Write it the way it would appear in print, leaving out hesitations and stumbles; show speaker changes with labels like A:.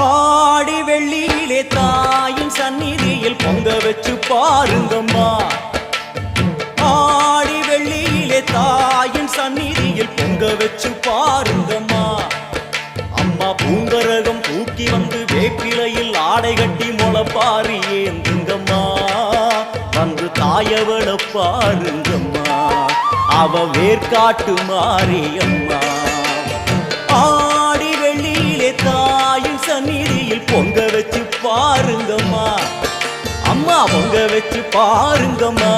A: ஆடி வெள்ளியிலே தாயின் சந்நிதியில் பொங்க வச்சு பாருங்கம்மா. ஆடி வெள்ளியிலே தாயின் சந்நிதியில் பொங்க வச்சு பாருங்கம்மா. அம்மா பூங்கரகம் தூக்கி வந்து வேப்பிலையில் ஆடை கட்டி முளைப்பாரி ஏந்துங்கம்மா. வந்து தாயவள பாருங்கம்மா, அவ வேர்காட்டு மாரியம்மா. ஆடி வெள்ளியிலே தாயின் சந்நிதியில் பொங்க வச்சு பாருங்கம்மா. அம்மா பொங்க வச்சு பாருங்கம்மா.